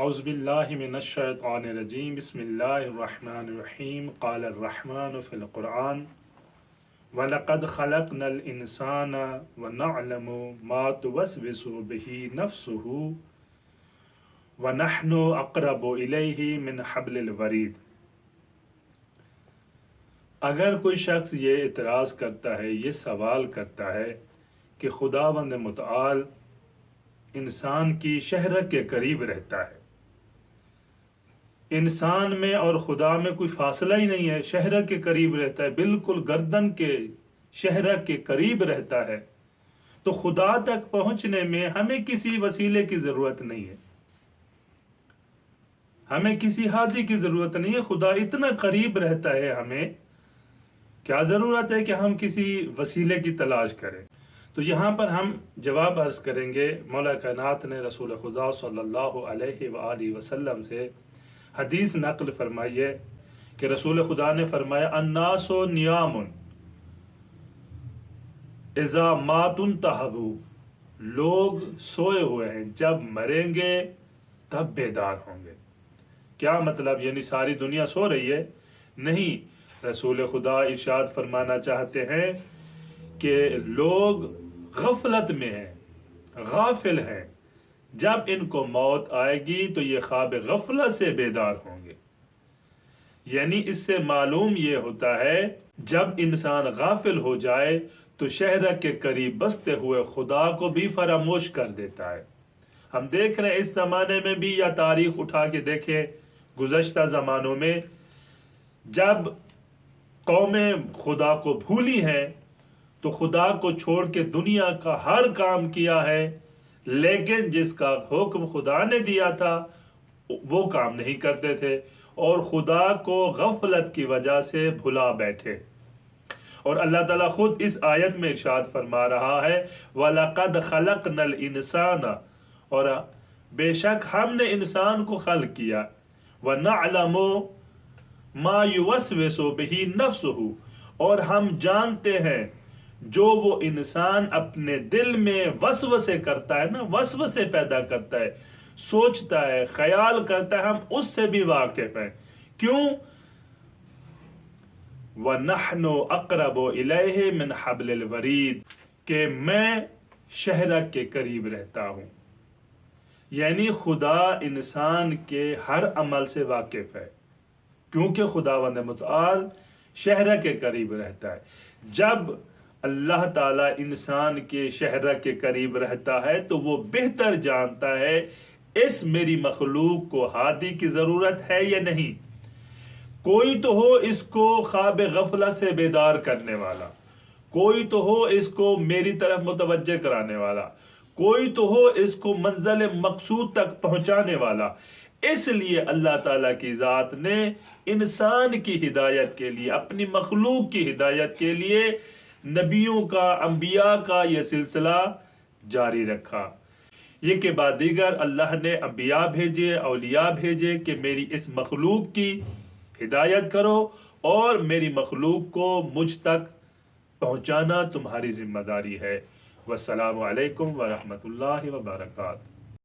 اعوذ باللہ من الشیطان الرجیم بسم اللہ الرحمن الرحیم قال الرحمن فی القرآن وَلَقَدْ خَلَقْنَا الْإِنسَانَ وَنَعْلَمُ مَا تُوَسْوِسُ بِهِ نَفْسُهُ وَنَحْنُ أَقْرَبُ إِلَيْهِ مِنْ حَبْلِ الْوَرِيدِ۔ اگر کوئی شخص یہ اعتراض کرتا ہے، یہ سوال کرتا ہے کہ خداوند متعال انسان کی شہرت کے قریب رہتا ہے، انسان میں اور خدا میں کوئی فاصلہ ہی نہیں ہے، شہرت کے قریب رہتا ہے، بالکل گردن کے شہرت کے قریب رہتا ہے، تو خدا تک پہنچنے میں ہمیں کسی وسیلے کی ضرورت نہیں ہے، ہمیں کسی ہادی کی ضرورت نہیں ہے۔ خدا اتنا قریب رہتا ہے، ہمیں کیا ضرورت ہے کہ ہم کسی وسیلے کی تلاش کریں؟ تو یہاں پر ہم جواب عرض کریں گے۔ مولا کائنات نے رسول خدا صلی اللہ علیہ وآلہ وسلم سے حدیث نقل فرمائی ہے کہ رسول خدا نے فرمایا الناس نیام اذا ماتوا انتہبوا، لوگ سوئے ہوئے ہیں، جب مریں گے تب بیدار ہوں گے۔ کیا مطلب؟ یعنی ساری دنیا سو رہی ہے؟ نہیں، رسول خدا ارشاد فرمانا چاہتے ہیں کہ لوگ غفلت میں ہیں، غافل ہیں، جب ان کو موت آئے گی تو یہ خواب غفلت سے بیدار ہوں گے۔ یعنی اس سے معلوم یہ ہوتا ہے جب انسان غافل ہو جائے تو شہرت کے قریب بستے ہوئے خدا کو بھی فراموش کر دیتا ہے۔ ہم دیکھ رہے ہیں اس زمانے میں بھی، یا تاریخ اٹھا کے دیکھیں گزشتہ زمانوں میں، جب قومیں خدا کو بھولی ہیں تو خدا کو چھوڑ کے دنیا کا ہر کام کیا ہے، لیکن جس کا حکم خدا نے دیا تھا وہ کام نہیں کرتے تھے، اور خدا کو غفلت کی وجہ سے بھلا بیٹھے۔ اور اللہ تعالیٰ خود اس آیت میں ارشاد فرما رہا ہے وَلَقَدْ خَلَقْنَا الْإِنسَانَ، اور بے شک ہم نے انسان کو خلق کیا، وَنَعْلَمُ مَا يُوَسْوِسُ بِهِ نَفْسُهُ، اور ہم جانتے ہیں جو وہ انسان اپنے دل میں وسوسے کرتا ہے نا، وسوسے پیدا کرتا ہے، سوچتا ہے، خیال کرتا ہے، ہم اس سے بھی واقف ہیں۔ کیوں؟ وَنَحْنُ أَقْرَبُ إِلَيْهِ مِنْ حَبْلِ الْوَرِيدِ، کہ میں شہرت کے قریب رہتا ہوں۔ یعنی خدا انسان کے ہر عمل سے واقف ہے، کیونکہ خداوند متعال شہرت کے قریب رہتا ہے۔ جب اللہ تعالیٰ انسان کے شہرت کے قریب رہتا ہے تو وہ بہتر جانتا ہے اس میری مخلوق کو ہادی کی ضرورت ہے یا نہیں۔ کوئی تو ہو اس کو خواب غفلت سے بیدار کرنے والا، کوئی تو ہو اس کو میری طرف متوجہ کرانے والا، کوئی تو ہو اس کو منزل مقصود تک پہنچانے والا۔ اس لیے اللہ تعالیٰ کی ذات نے انسان کی ہدایت کے لیے، اپنی مخلوق کی ہدایت کے لیے نبیوں کا، انبیاء کا یہ سلسلہ جاری رکھا۔ یہ کہ بعد دیگر اللہ نے انبیاء بھیجے، اولیاء بھیجے کہ میری اس مخلوق کی ہدایت کرو، اور میری مخلوق کو مجھ تک پہنچانا تمہاری ذمہ داری ہے۔ والسلام علیکم ورحمۃ اللہ وبرکاتہ۔